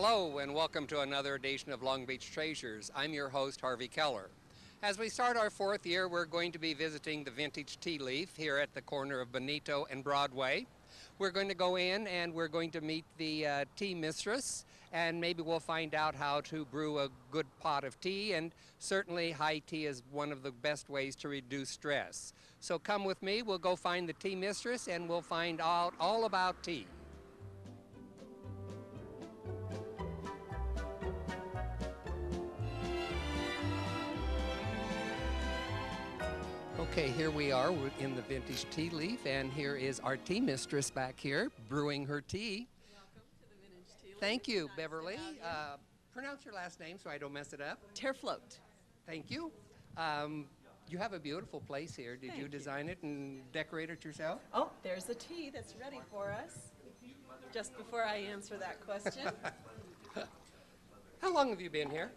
Hello and welcome to another edition of Long Beach Treasures. I'm your host, Harvey Keller. As we start our fourth year, we're going to be visiting the Vintage Tea Leaf here at the corner of Bonito and Broadway. We're going to go in and we're going to meet the tea mistress, and maybe we'll find out how to brew a good pot of tea, and certainly high tea is one of the best ways to reduce stress. So come with me, we'll go find the tea mistress and we'll find out all about tea. Okay, here we are in the Vintage Tea Leaf, and here is our tea mistress back here brewing her tea. Welcome to the Vintage Tea Leaf. Thank you, Nice Beverly. to have Pronounce your last name so I don't mess it up. you. Terfloat. Thank you. You have a beautiful place here. Did you Thank design it and decorate it yourself? Oh, there's the tea that's ready for us. Just before I answer that question. How long have you been here?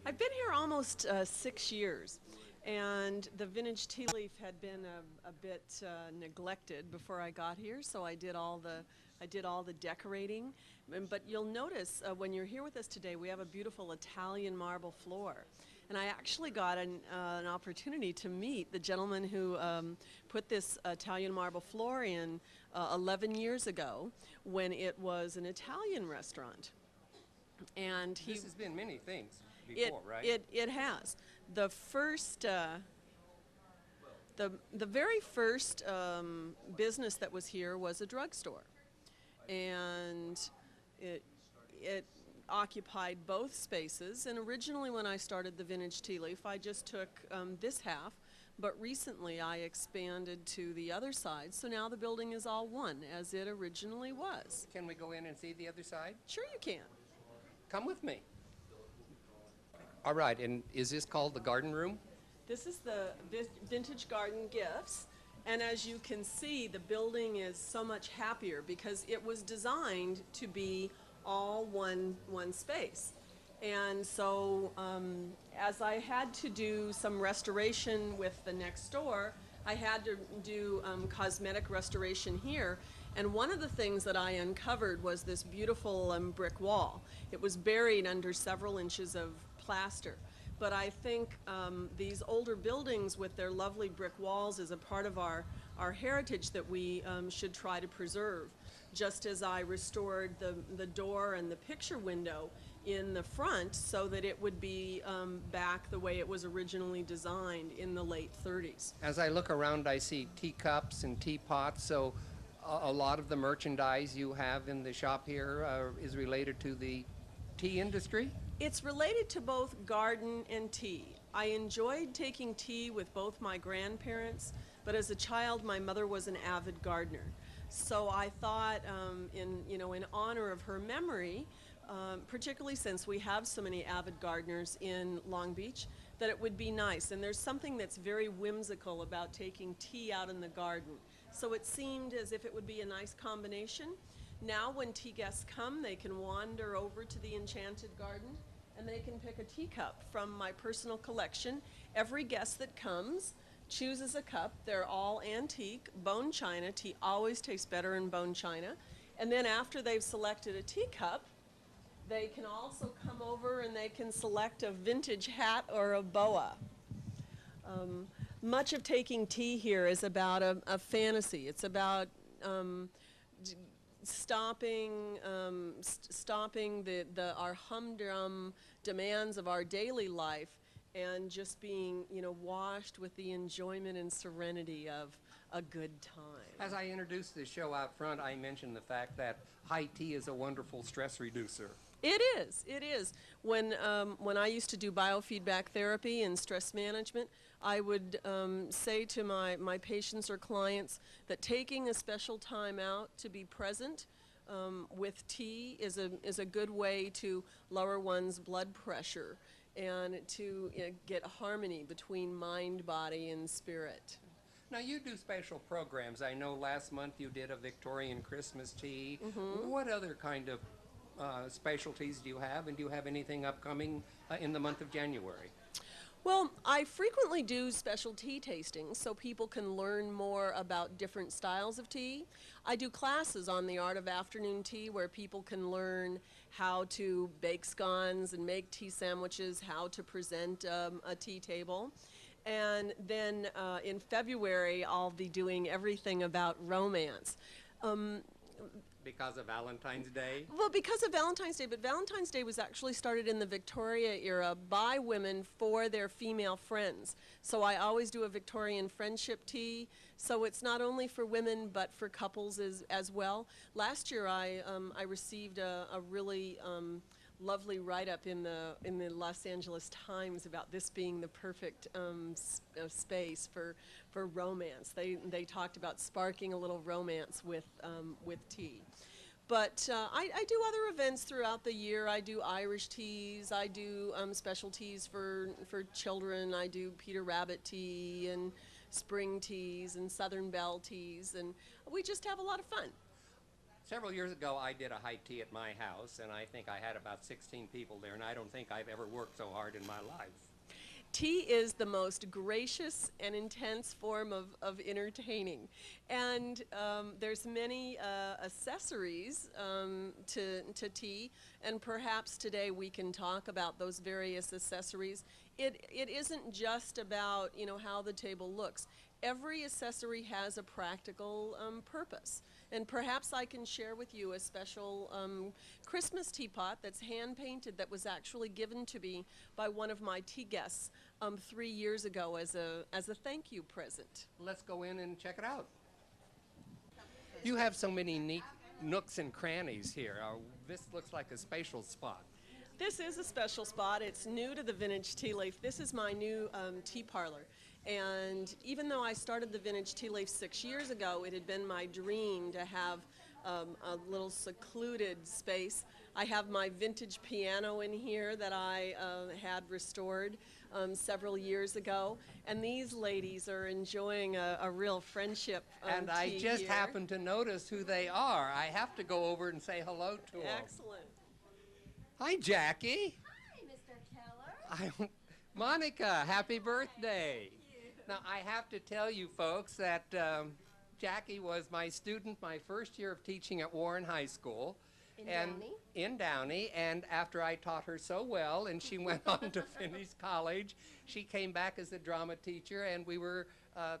I've been here almost 6 years, and the Vintage Tea Leaf had been a bit neglected before I got here, so I did all the decorating. But you'll notice when you're here with us today, we have a beautiful Italian marble floor. And I actually got an opportunity to meet the gentleman who put this Italian marble floor in 11 years ago when it was an Italian restaurant. And This has been many things before, right? It has. The first, the very first business that was here was a drugstore, and it occupied both spaces. And originally, when I started the Vintage Tea Leaf, I just took this half. But recently, I expanded to the other side, so now the building is all one, as it originally was. Can we go in and see the other side? Sure, you can. Come with me. All right, and is this called the garden room? This is the Vintage Garden Gifts, and as you can see, the building is so much happier because it was designed to be all one space. And so as I had to do some restoration with the next door, I had to do cosmetic restoration here. And one of the things that I uncovered was this beautiful brick wall. It was buried under several inches of plaster. But I think these older buildings with their lovely brick walls is a part of our heritage that we should try to preserve. Just as I restored the door and the picture window in the front so that it would be back the way it was originally designed in the late 30s. As I look around, I see teacups and teapots, so a lot of the merchandise you have in the shop here is related to the tea industry? It's related to both garden and tea. I enjoyed taking tea with both my grandparents, but as a child, my mother was an avid gardener. So I thought, in honor of her memory, particularly since we have so many avid gardeners in Long Beach, that it would be nice. And there's something that's very whimsical about taking tea out in the garden. So it seemed as if it would be a nice combination. Now when tea guests come, they can wander over to the Enchanted Garden and they can pick a teacup from my personal collection. Every guest that comes chooses a cup. They're all antique, bone china. Tea always tastes better in bone china. And then after they've selected a teacup, they can also come over and they can select a vintage hat or a boa. Much of taking tea here is about a fantasy. It's about stopping our humdrum demands of our daily life and just being, washed with the enjoyment and serenity of a good time. As I introduced the show out front, I mentioned the fact that high tea is a wonderful stress reducer. It is. When I used to do biofeedback therapy and stress management, I would say to my patients or clients that taking a special time out to be present with tea is a good way to lower one's blood pressure and to get harmony between mind, body, and spirit. Now, you do special programs. I know last month you did a Victorian Christmas tea. Mm-hmm. What other kind of specialties do you have, and do you have anything upcoming in the month of January? Well, I frequently do special tea tastings so people can learn more about different styles of tea. I do classes on the art of afternoon tea where people can learn how to bake scones and make tea sandwiches, how to present a tea table. And then in February, I'll be doing everything about romance. Because of Valentine's Day? Well, because of Valentine's Day, but Valentine's Day was actually started in the Victoria era by women for their female friends. So I always do a Victorian friendship tea. So it's not only for women, but for couples as well. Last year, I received a really lovely write-up in the Los Angeles Times about this being the perfect space for romance. They talked about sparking a little romance with tea. But I do other events throughout the year. I do Irish teas. I do special teas for children. I do Peter Rabbit tea and spring teas and Southern Belle teas, and we just have a lot of fun. Several years ago, I did a high tea at my house, and I think I had about 16 people there, and I don't think I've ever worked so hard in my life. Tea is the most gracious and intense form of entertaining. And there's many accessories to tea, and perhaps today we can talk about those various accessories. It isn't just about, you know, how the table looks. Every accessory has a practical purpose. And perhaps I can share with you a special Christmas teapot that's hand-painted that was actually given to me by one of my tea guests 3 years ago as a thank you present. Let's go in and check it out. You have so many neat nooks and crannies here. This looks like a spatial spot. This is a special spot. It's new to the Vintage Tea Leaf. This is my new tea parlor. And even though I started the Vintage Tea Leaf 6 years ago, it had been my dream to have a little secluded space. I have my vintage piano in here that I had restored several years ago. And these ladies are enjoying a real friendship And I tea just here. happened to notice who they are. I have to go over and say hello to them. Excellent. Hi, Jackie. Hi, Mr. Keller. Monica, happy birthday. Now, I have to tell you folks that Jackie was my student my first year of teaching at Warren High School. In Downey, and after I taught her so well and she went on to finish college, she came back as a drama teacher, and we were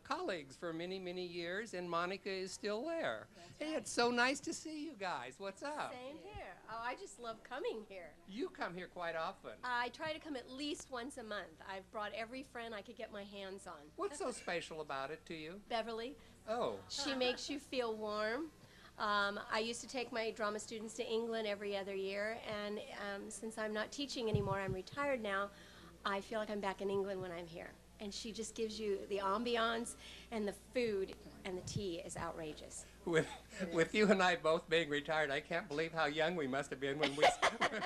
colleagues for many, many years, and Monica is still there. Hey, it's so nice to see you guys. What's up? Same here. Oh, I just love coming here. You come here quite often. I try to come at least once a month. I've brought every friend I could get my hands on. What's so special about it to you? Beverly, Oh, she makes you feel warm. I used to take my drama students to England every other year, and since I'm not teaching anymore, I'm retired now, I feel like I'm back in England when I'm here. And she just gives you the ambiance, and the food and the tea is outrageous. with you and I both being retired, I can't believe how young we must have been when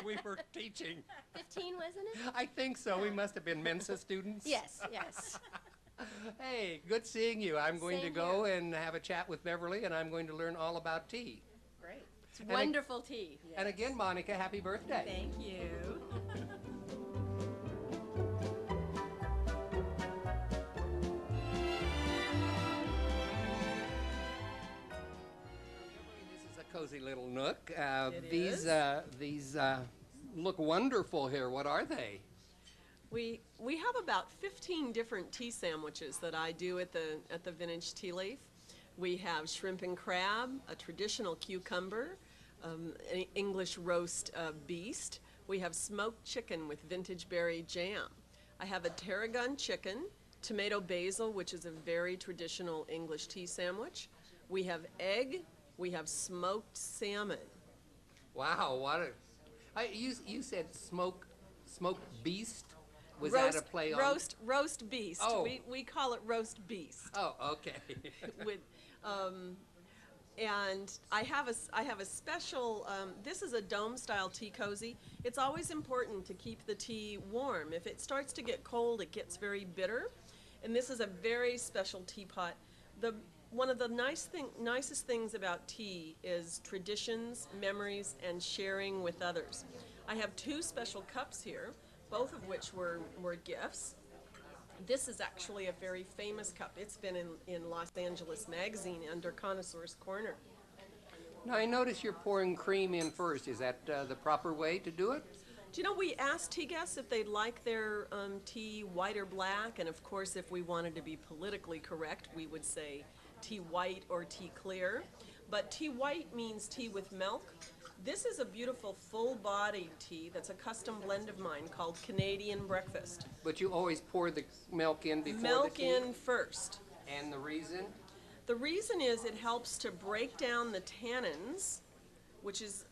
we were teaching. 15, wasn't it? I think so. We must have been Mensa students. Yes, yes. Hey, good seeing you. I'm going to Same go here. and have a chat with Beverly, and I'm going to learn all about tea. Great. It's ag- wonderful tea. And again, Monica, happy birthday. Thank you. This is a cozy little nook. It these is. these look wonderful here. What are they? We have about 15 different tea sandwiches that I do at the Vintage Tea Leaf. We have shrimp and crab, a traditional cucumber, an English roast beast. We have smoked chicken with vintage berry jam. I have a tarragon chicken, tomato basil, which is a very traditional English tea sandwich. We have egg. We have smoked salmon. Wow, what a! You said smoked beast. Was roast, that a play on? roast beast. Oh. We call it roast beast. Oh, okay. With, and I have a special. This is a dome style tea cozy. It's always important to keep the tea warm. If it starts to get cold, it gets very bitter. And this is a very special teapot. One of the nicest things about tea is traditions, memories, and sharing with others. I have two special cups here, both of which were gifts. This is actually a very famous cup. It's been in Los Angeles Magazine under Connoisseur's Corner. Now I notice you're pouring cream in first. Is that the proper way to do it? Do you know, we asked tea guests if they'd like their tea white or black, and of course if we wanted to be politically correct, we would say tea white or tea clear. But tea white means tea with milk. This is a beautiful full-bodied tea that's a custom blend of mine called Canadian Breakfast. But you always pour the milk in before the Milk tea? in first. And the reason? The reason is it helps to break down the tannins, which is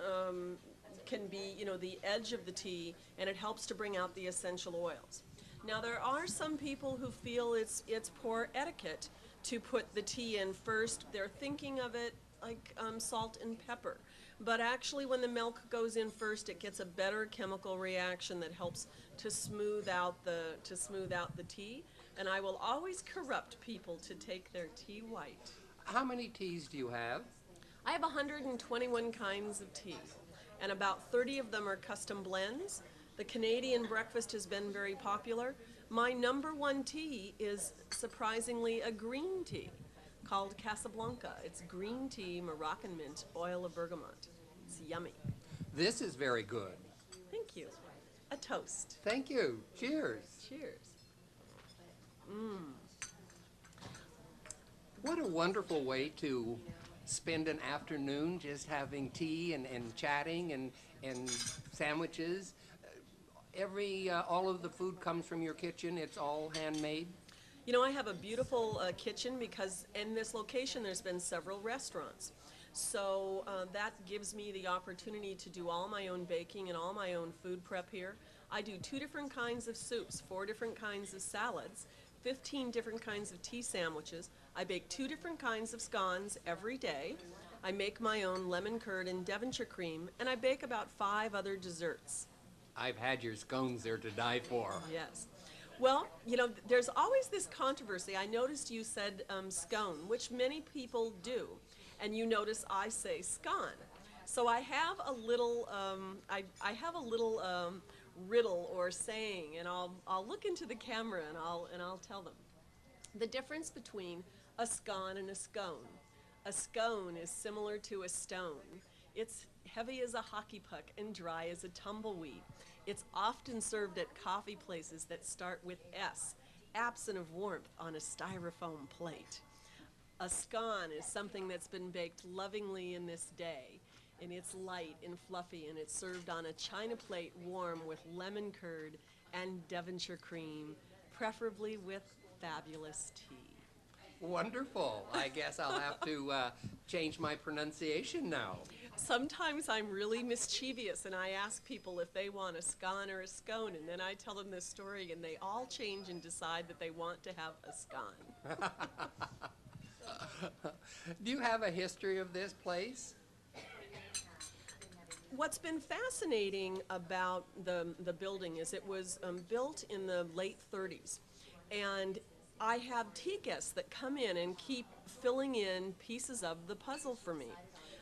can be, you know, the edge of the tea, and it helps to bring out the essential oils. Now there are some people who feel it's poor etiquette to put the tea in first. They're thinking of it like salt and pepper. But actually when the milk goes in first, it gets a better chemical reaction that helps to smooth out the tea. And I will always corrupt people to take their tea white. How many teas do you have? I have 121 kinds of tea, and about 30 of them are custom blends. The Canadian Breakfast has been very popular. My #1 tea is surprisingly a green tea called Casablanca. It's green tea, Moroccan mint, oil of bergamot. It's yummy. This is very good. Thank you. A toast. Thank you. Cheers. Cheers. What a wonderful way to spend an afternoon, just having tea and chatting and sandwiches. All of the food comes from your kitchen. It's all handmade. You know, I have a beautiful kitchen because in this location there's been several restaurants. So that gives me the opportunity to do all my own baking and all my own food prep here. I do 2 different kinds of soups, 4 different kinds of salads, 15 different kinds of tea sandwiches. I bake 2 different kinds of scones every day. I make my own lemon curd and Devonshire cream, and I bake about 5 other desserts. I've had your scones. They're to die for. Yes. Well, you know, there's always this controversy. I noticed you said scone, which many people do, and you notice I say scone. So I have a little, I have a little riddle or saying, and I'll look into the camera and I'll tell them. The difference between a scone and a scone. A scone is similar to a stone. It's heavy as a hockey puck and dry as a tumbleweed. It's often served at coffee places that start with S, absent of warmth, on a styrofoam plate. A scone is something that's been baked lovingly in this day, and it's light and fluffy, and it's served on a china plate warm with lemon curd and Devonshire cream, preferably with fabulous tea. Wonderful. I guess I'll have to change my pronunciation now. Sometimes I'm really mischievous and I ask people if they want a scone or a scone, and then I tell them this story and they all change and decide that they want to have a scone. Do you have a history of this place? What's been fascinating about the building is it was built in the late 30s, and I have tea guests that come in and keep filling in pieces of the puzzle for me.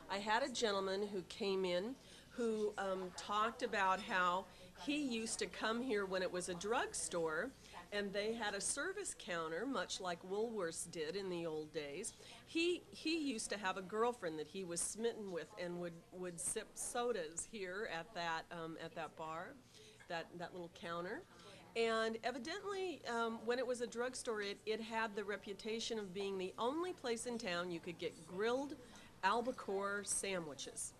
I had a gentleman who came in who talked about how he used to come here when it was a drugstore, and they had a service counter, much like Woolworths did in the old days. He used to have a girlfriend that he was smitten with and would sip sodas here at that bar, that little counter. And evidently, when it was a drugstore, it had the reputation of being the only place in town you could get grilled albacore sandwiches,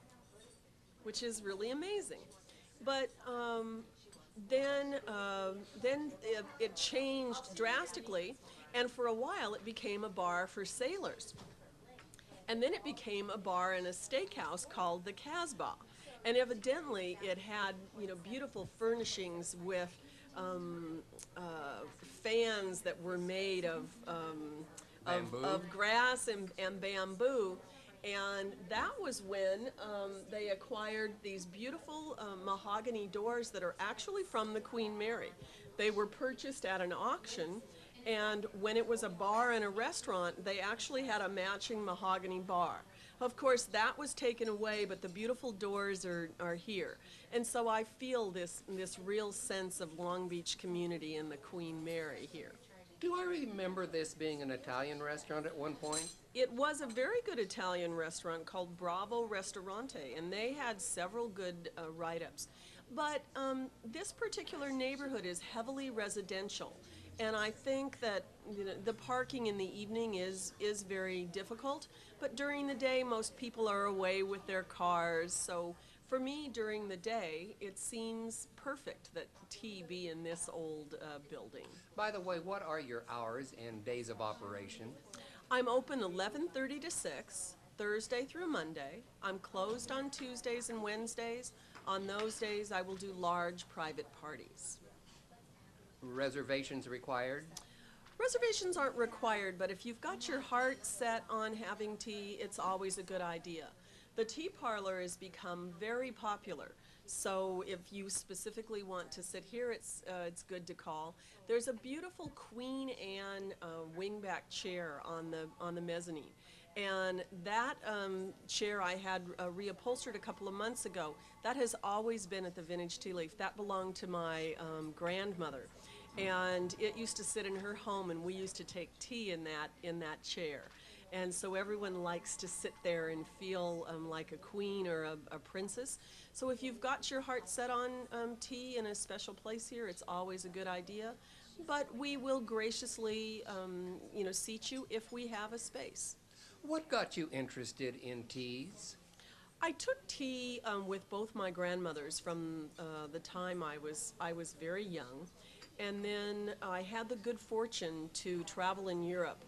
which is really amazing. But then it changed drastically, and for a while it became a bar for sailors. And then it became a bar and a steakhouse called the Casbah. And evidently it had, you know, beautiful furnishings with fans that were made of grass and bamboo. And that was when they acquired these beautiful mahogany doors that are actually from the Queen Mary. They were purchased at an auction, and when it was a bar and a restaurant, they actually had a matching mahogany bar. Of course, that was taken away, but the beautiful doors are here. And so I feel this real sense of Long Beach community and the Queen Mary here. Do I remember this being an Italian restaurant at one point? It was a very good Italian restaurant called Bravo Ristorante, and they had several good write-ups. But this particular neighborhood is heavily residential, and I think that the parking in the evening is very difficult. But during the day, most people are away with their cars, so for me, during the day, it seems perfect that tea be in this old building. By the way, what are your hours and days of operation? I'm open 11:30 to 6, Thursday through Monday. I'm closed on Tuesdays and Wednesdays. On those days, I will do large private parties. Reservations required? Reservations aren't required, but if you've got your heart set on having tea, it's always a good idea. The tea parlor has become very popular, so if you specifically want to sit here, it's good to call. There's a beautiful Queen Anne wingback chair on the mezzanine, and that chair I had reupholstered a couple of months ago. That has always been at the Vintage Tea Leaf. That belonged to my grandmother, and it used to sit in her home, and we used to take tea in that chair. And so everyone likes to sit there and feel like a queen or a princess. So if you've got your heart set on tea in a special place here, it's always a good idea. But we will graciously, seat you if we have a space. What got you interested in teas? I took tea with both my grandmothers from the time I was very young, and then I had the good fortune to travel in Europe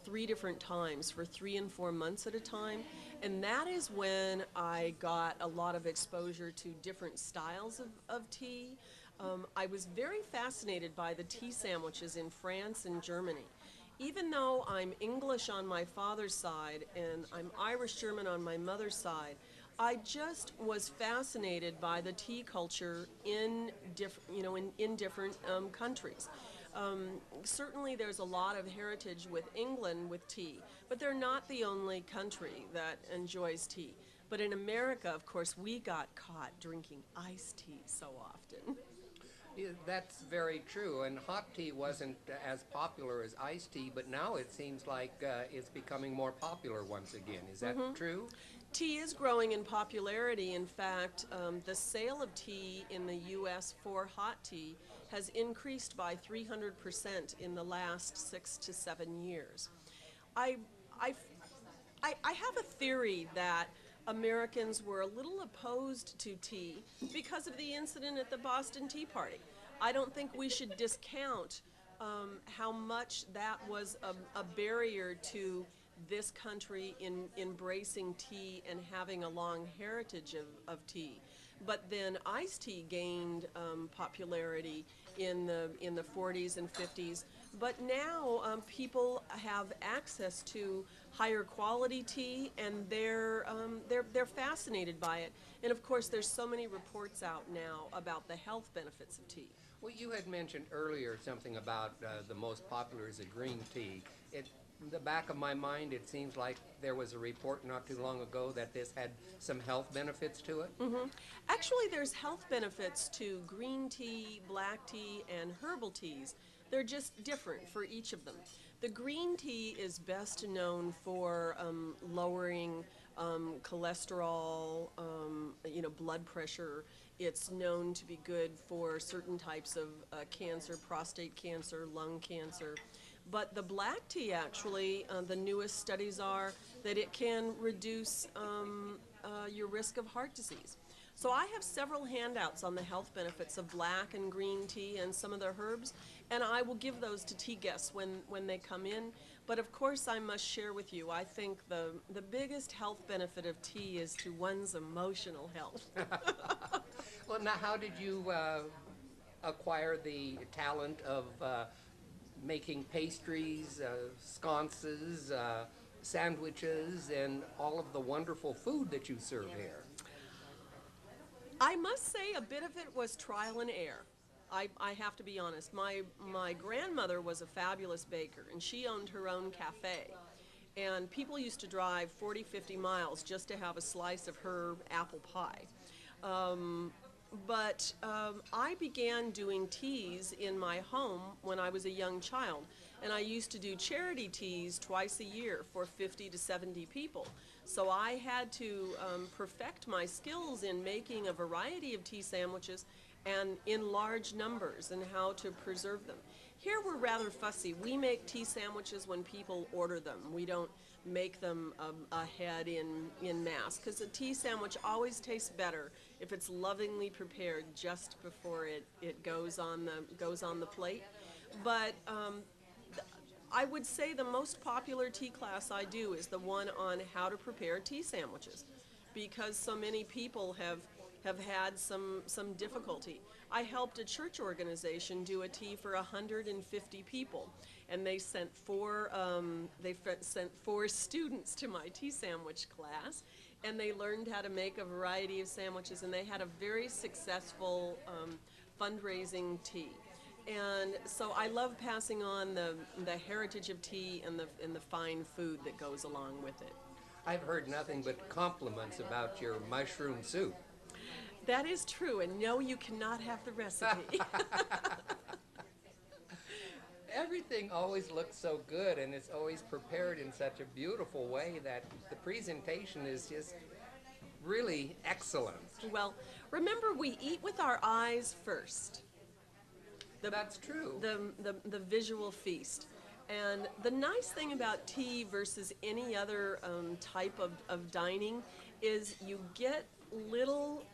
3 different times for 3 and 4 months at a time, and that is when I got a lot of exposure to different styles of tea. I was very fascinated by the tea sandwiches in France and Germany. Even though I'm English on my father's side and I'm Irish German on my mother's side, I just was fascinated by the tea culture in different countries. Certainly there's a lot of heritage with England with tea, but they're not the only country that enjoys tea. But in America, of course, we got caught drinking iced tea so often. Yeah, that's very true, and hot tea wasn't as popular as iced tea, but now it seems like it's becoming more popular once again. Is that true? Tea is growing in popularity. In fact, the sale of tea in the U.S. for hot tea has increased by 300% in the last 6 to 7 years. I have a theory that Americans were a little opposed to tea because of the incident at the Boston Tea Party. I don't think we should discount how much that was a barrier to this country in embracing tea and having a long heritage of tea. But then iced tea gained popularity in the 40s and 50s. But now people have access to higher quality tea, and they're fascinated by it. And of course, there's so many reports out now about the health benefits of tea. Well, you had mentioned earlier something about the most popular is a green tea. In the back of my mind, it seems like there was a report not too long ago that this had some health benefits to it. Actually, there's health benefits to green tea, black tea, and herbal teas. They're just different for each of them. The green tea is best known for lowering cholesterol, blood pressure. It's known to be good for certain types of cancer, prostate cancer, lung cancer. But the black tea, actually, the newest studies are that it can reduce your risk of heart disease. So I have several handouts on the health benefits of black and green tea and some of the herbs, and I will give those to tea guests when they come in. But of course, I must share with you, I think the biggest health benefit of tea is to one's emotional health. Well, now, how did you acquire the talent of making pastries, sconces, sandwiches, and all of the wonderful food that you serve here? I must say a bit of it was trial and error. I have to be honest. My grandmother was a fabulous baker, and she owned her own cafe. And people used to drive 40, 50 miles just to have a slice of her apple pie. but I began doing teas in my home when I was a young child. And I used to do charity teas twice a year for 50 to 70 people. So I had to perfect my skills in making a variety of tea sandwiches and in large numbers and how to preserve them. Here we're rather fussy. We make tea sandwiches when people order them. We don't make them ahead in mass, because a tea sandwich always tastes better if it's lovingly prepared just before it goes on the plate. But I would say the most popular tea class I do is the one on how to prepare tea sandwiches, because so many people have had some difficulty. I helped a church organization do a tea for 150 people, and they sent four students to my tea sandwich class, and they learned how to make a variety of sandwiches, and they had a very successful fundraising tea. And so I love passing on the heritage of tea and the fine food that goes along with it. I've heard nothing but compliments about your mushroom soup. That is true, and no, you cannot have the recipe. Everything always looks so good, and it's always prepared in such a beautiful way that the presentation is just really excellent. Well, remember, we eat with our eyes first. That's true. The visual feast. And the nice thing about tea versus any other type of dining is you get little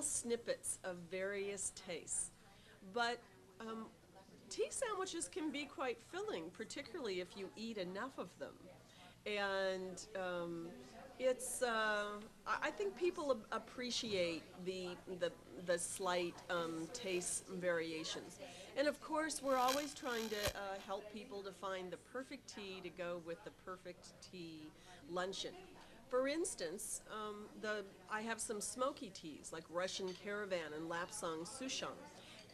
snippets of various tastes. But tea sandwiches can be quite filling, particularly if you eat enough of them. And I think people appreciate the slight taste variations. And of course, we're always trying to help people to find the perfect tea to go with the perfect tea luncheon. For instance, I have some smoky teas like Russian Caravan and Lapsang Souchong.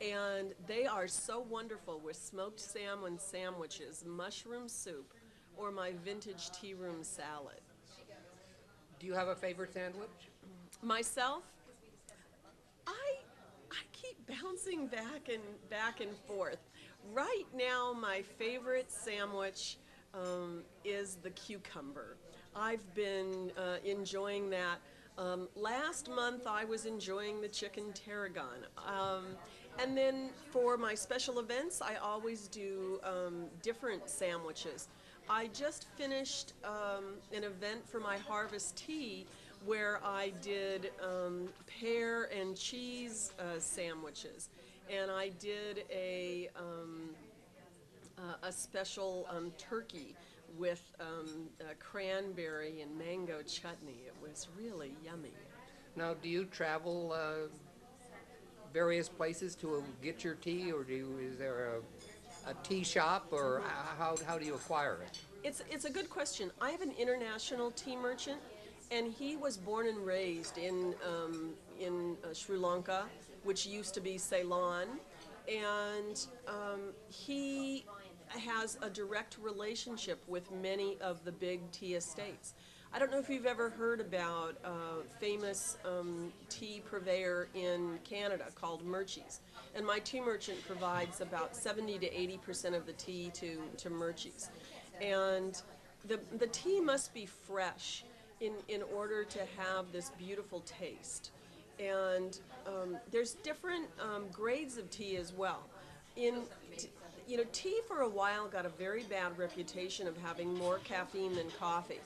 And they are so wonderful with smoked salmon sandwiches, mushroom soup, or my vintage tea room salad. Do you have a favorite sandwich? Myself, I keep bouncing back and forth. Right now, my favorite sandwich is the cucumber. I've been enjoying that. Last month, I was enjoying the chicken tarragon. And then for my special events, I always do different sandwiches. I just finished an event for my Harvest Tea where I did pear and cheese sandwiches, and I did a special turkey with cranberry and mango chutney. It was really yummy. Now, do you travel various places to get your tea, or is there a tea shop, or how do you acquire it? It's a good question. I have an international tea merchant, and he was born and raised in Sri Lanka, which used to be Ceylon, and he has a direct relationship with many of the big tea estates. I don't know if you've ever heard about a famous tea purveyor in Canada called Murchie's. And my tea merchant provides about 70 to 80% of the tea to Murchie's. And the tea must be fresh in order to have this beautiful taste. And there's different grades of tea as well. Tea for a while got a very bad reputation of having more caffeine than coffee.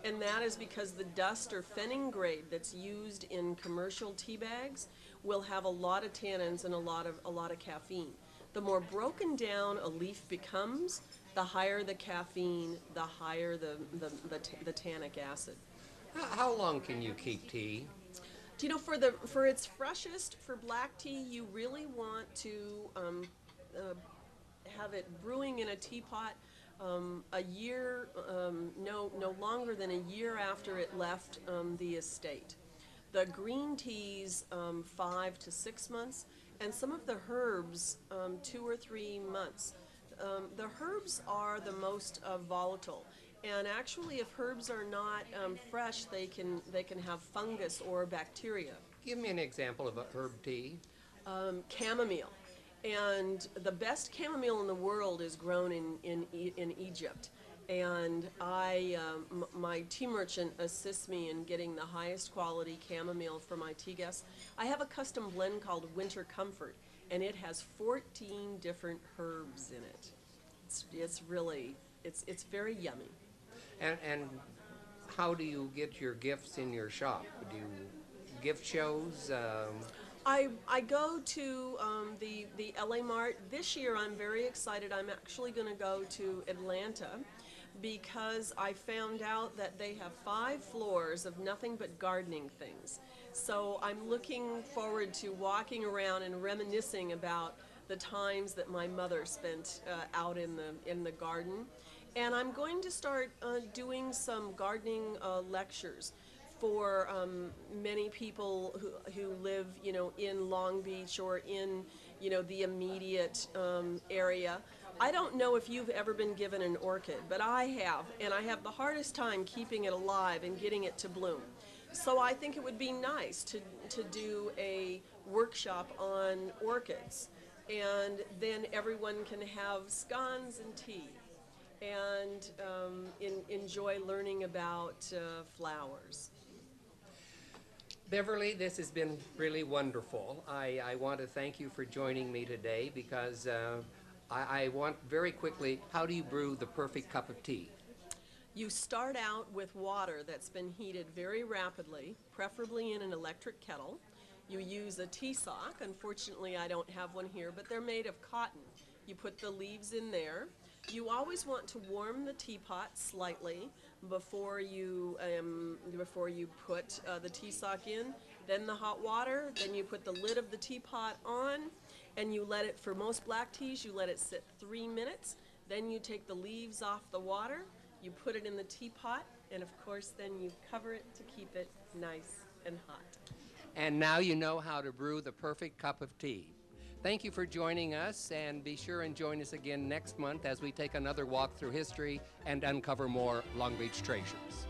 And that is because the dust or phenning grade that's used in commercial tea bags will have a lot of tannins and a lot of caffeine. The more broken down a leaf becomes, the higher the caffeine, the higher the tannic acid. How long can you keep tea? Do you know, for its freshest, for black tea, you really want to have it brewing in a teapot a year, no longer than a year after it left the estate. The green teas, 5 to 6 months, and some of the herbs, 2 or 3 months. The herbs are the most volatile, and actually, if herbs are not fresh, they can have fungus or bacteria. Give me an example of a herb tea. Chamomile. And the best chamomile in the world is grown in Egypt. And my tea merchant assists me in getting the highest quality chamomile for my tea guests. I have a custom blend called Winter Comfort, and it has 14 different herbs in it. It's really, it's very yummy. And how do you get your gifts in your shop? Do you gift shows? I go to the LA Mart. This year I'm very excited. I'm actually going to go to Atlanta because I found out that they have 5 floors of nothing but gardening things. So I'm looking forward to walking around and reminiscing about the times that my mother spent out in the garden. And I'm going to start doing some gardening lectures for many people who live, in Long Beach or in, the immediate area. I don't know if you've ever been given an orchid, but I have, and I have the hardest time keeping it alive and getting it to bloom. So I think it would be nice to do a workshop on orchids, and then everyone can have scones and tea and enjoy learning about flowers. Beverly, this has been really wonderful. I want to thank you for joining me today because I want very quickly, how do you brew the perfect cup of tea? You start out with water that's been heated very rapidly, preferably in an electric kettle. You use a tea sock. Unfortunately, I don't have one here, but they're made of cotton. You put the leaves in there. You always want to warm the teapot slightly before you put the tea sock in. Then the hot water. Then you put the lid of the teapot on, and you let it, for most black teas, you let it sit 3 minutes. Then you take the leaves off the water. You put it in the teapot, and of course, then you cover it to keep it nice and hot. And now you know how to brew the perfect cup of tea. Thank you for joining us, and be sure and join us again next month as we take another walk through history and uncover more Long Beach treasures.